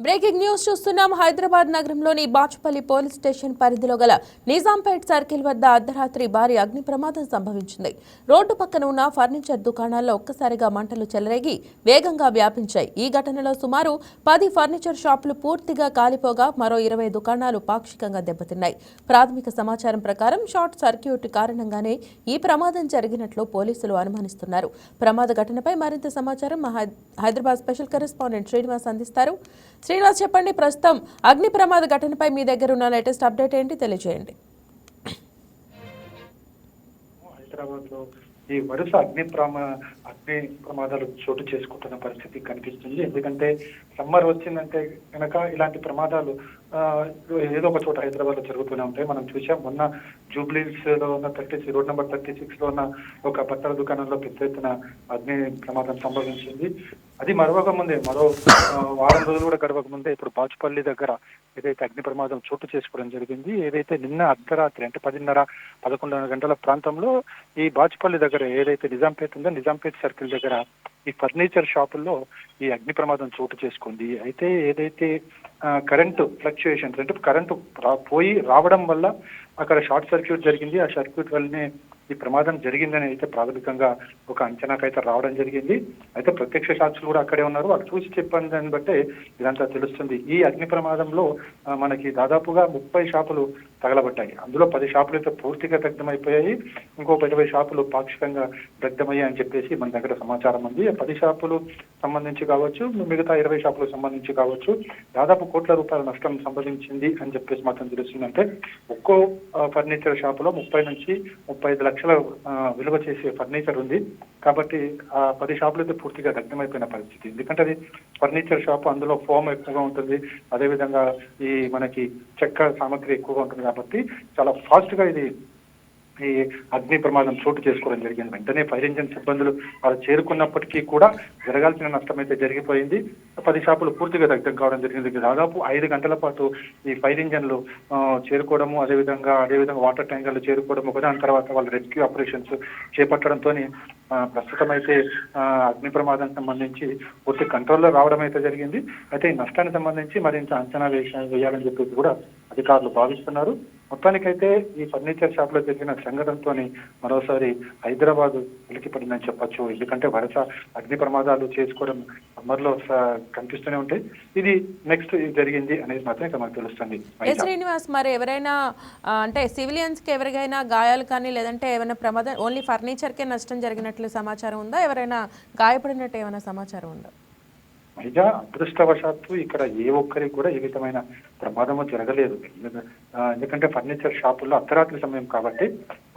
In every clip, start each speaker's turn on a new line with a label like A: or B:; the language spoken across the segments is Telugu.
A: బ్రేకింగ్ న్యూస్ చూస్తున్నాం. హైదరాబాద్ నగరంలోని బాచుపల్లి పోలీస్ స్టేషన్ పరిధిలో గల నిజాంపేట్ సర్కిల్ వద్ద అర్ధరాత్రి భారీ అగ్ని ప్రమాదం సంభవించింది. రోడ్డు పక్కన ఉన్న ఫర్నిచర్ దుకాణాల్లో ఒక్కసారిగా మంటలు చెలరేగి వేగంగా వ్యాపించాయి. ఈ ఘటనలో సుమారు 10 ఫర్నిచర్ షాపులు పూర్తిగా కాలిపోగా మరో 20 దుకాణాలు పాక్షికంగా దెబ్బతిన్నాయి. ప్రాథమిక సమాచారం ప్రకారం షార్ట్ సర్క్యూట్ కారణంగానే ఈ ప్రమాదం జరిగినట్లు పోలీసులు అనుమానిస్తున్నారు. ప్రమాద ఘటనపై మరింత సమాచారం మా హైదరాబాద్ స్పెషల్ కరెస్పాండెంట్ శ్రీనివాస్ అందిస్తారు. శ్రీనివాస్, చెప్పండి, ప్రస్తుతం అగ్ని ప్రమాద ఘటనపై మీ దగ్గర ఉన్న లేటెస్ట్ అప్డేట్ ఏంటి తెలియజేయండి.
B: హైదరాబాద్ లో ఈ వరుస అగ్ని ప్రమాదాలు చోటు చేసుకుంటున్న పరిస్థితి కనిపిస్తుంది. ఎందుకంటే సమ్మర్ వచ్చిందంటే కనుక ఇలాంటి ప్రమాదాలు ఏదో ఒక చోట హైదరాబాద్ లో జరుగుతూనే ఉంటాయి. మనం చూసాం, మొన్న జూబ్లీస్ లో ఉన్న రోడ్ నెంబర్ 36 లో ఉన్న ఒక బట్టల దుకాణంలో పెద్ద ఎత్తున అగ్ని ప్రమాదం సంభవించింది. అది మరో వారం రోజులు కూడా గడవక ముందే ఇప్పుడు బాచుపల్లి దగ్గర ఏదైతే అగ్ని ప్రమాదం చోటు చేసుకోవడం జరిగింది. ఏదైతే నిన్న అర్ధరాత్రి అంటే 10:30-11 గంటల ప్రాంతంలో ఈ బాచుపల్లి దగ్గర ఏదైతే నిజాంపేట్ ఉందో నిజాంపేట్ సర్కిల్ దగ్గర ఈ ఫర్నిచర్ షాపుల్లో ఈ అగ్ని ప్రమాదం చోటు చేసుకుంది. అయితే ఏదైతే కరెంటు ఫ్లక్చుయేషన్స్ అంటే కరెంటు పోయి రావడం వల్ల అక్కడ షార్ట్ సర్క్యూట్ జరిగింది. ఆ సర్క్యూట్ వల్లనే ఈ ప్రమాదం జరిగిందని అయితే ప్రాథమికంగా ఒక అంచనాకైతే రావడం జరిగింది. అయితే ప్రత్యక్ష సాక్షులు కూడా అక్కడే ఉన్నారు. వాళ్ళు చూసి చెప్పిన దాన్ని బట్టే ఇదంతా తెలుస్తుంది. ఈ అగ్ని ప్రమాదంలో మనకి దాదాపుగా 30 షాపులు తగలబడ్డాయి. అందులో 10 షాపులు అయితే పూర్తిగా దగ్ధమైపోయాయి. ఇంకో 20 షాపులు పాక్షికంగా దగ్ధమయ్యాయి అని చెప్పేసి మన దగ్గర సమాచారం ఉంది. 10 షాపులు సంబంధించి కావచ్చు, మిగతా 20 షాపులకు సంబంధించి కావచ్చు, దాదాపు కోట్ల రూపాయల నష్టం సంభవించింది అని చెప్పేసి మాత్రం తెలుస్తుందంటే ఒక్కో ఫర్నిచర్ షాపులో 30 నుంచి 35 లక్షల విలువ చేసే ఫర్నిచర్ ఉంది. కాబట్టి ఆ 10 షాపులు అయితే పూర్తిగా దగ్ధమైపోయిన పరిస్థితి. ఎందుకంటే అది ఫర్నిచర్ షాప్, అందులో ఫోమ్ ఎక్కువగా ఉంటుంది, అదేవిధంగా ఈ మనకి చెక్క సామాగ్రి ఎక్కువగా ఉంటుంది. కాబట్టి చాలా ఫాస్ట్ గా ఈ అగ్ని ప్రమాదం చోటు చేసుకోవడం జరిగింది. వెంటనే ఫైర్ ఇంజిన్ సిబ్బందులు వాళ్ళు చేరుకున్నప్పటికీ కూడా జరగాల్సిన నష్టం అయితే జరిగిపోయింది. 10 షాపులు పూర్తిగా దగ్ధం కావడం జరిగింది. దాదాపు 5 గంటల పాటు ఈ ఫైర్ ఇంజన్లు చేరుకోవడము, అదేవిధంగా వాటర్ ట్యాంకర్లు చేరుకోవడం, ఒకదాని తర్వాత వాళ్ళు రెస్క్యూ ఆపరేషన్స్ చేపట్టడంతో ప్రస్తుతం అయితే అగ్ని ప్రమాదం సంబంధించి పూర్తి కంట్రోల్లో రావడం అయితే జరిగింది. అయితే ఈ నష్టానికి సంబంధించి మరింత అంచనా వేయాలని చెప్పేసి కూడా అధికారులు భావిస్తున్నారు. మొత్తానికైతే ఈ ఫర్నిచర్ షాప్ లో జరిగిన సంఘటనతో మరోసారి హైదరాబాద్ ఉలికిపడిందని చెప్పొచ్చు. ఎందుకంటే వరుస అగ్ని ప్రమాదాలు చేసుకోవడం సమ్మర్లో కనిపిస్తూనే ఉంటాయి. ఇది నెక్స్ట్ జరిగింది అనేది మాత్రం ఇక్కడ మనకు తెలుస్తుంది.
A: శ్రీనివాస్, మరి ఎవరైనా అంటే సివిలియన్స్ కి ఎవరికైనా గాయాలు కానీ లేదంటే ఏమైనా ప్రమాదం, ఓన్లీ ఫర్నిచర్ కే నష్టం జరిగినట్లు సమాచారం ఉందా? ఎవరైనా గాయపడినట్టు ఏమైనా సమాచారం ఉందా?
B: నిజ అదృష్టవశాత్తు ఇక్కడ ఏ ఒక్కరికి కూడా ఏ విధమైన ప్రమాదము జరగలేదు. ఎందుకంటే ఫర్నిచర్ షాపుల్లో అర్ధరాత్రి సమయం కాబట్టి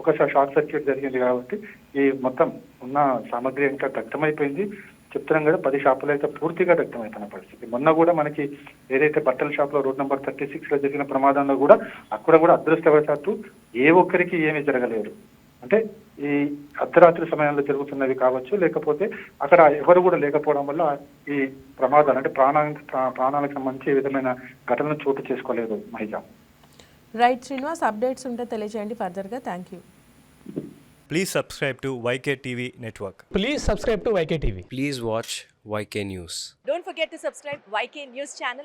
B: ఒకసారి షార్ట్ సర్క్యూట్ జరిగింది కాబట్టి ఈ మొత్తం ఉన్న సామాగ్రి ఇంకా దగ్ధమైపోయింది. చెప్తున్నాం కదా, 10 షాపులు అయితే పూర్తిగా దగ్ధమైపోయిన పరిస్థితి. మొన్న కూడా మనకి ఏదైతే బట్టల షాప్ లో రోడ్ నెంబర్ 36 లో జరిగిన ప్రమాదంలో కూడా అక్కడ కూడా అదృష్టవశాత్తు ఏ ఒక్కరికి ఏమీ జరగలేదు. అంటే ఈ అర్ధరాత్రి సమయంలో జరుగుతున్నవి కావచ్చు, లేకపోతే అక్కడ ఎవరు కూడా లేకపోవడం వల్ల ఈ ప్రమాదాలు అంటే ప్రాణాలకు సంబంధించి ఏ విధమైన ఘటనలు చోటు చేసుకోలేదు. మహిజా,
A: రైట్ శ్రీనివాస్, అప్డేట్స్ ఉంటే తెలియజేయండి ఫర్దర్ గా. Thank you.
C: Please subscribe to YK TV Network.
D: Please subscribe to YK TV.
E: Please watch YK News.
F: Don't forget to subscribe YK News channel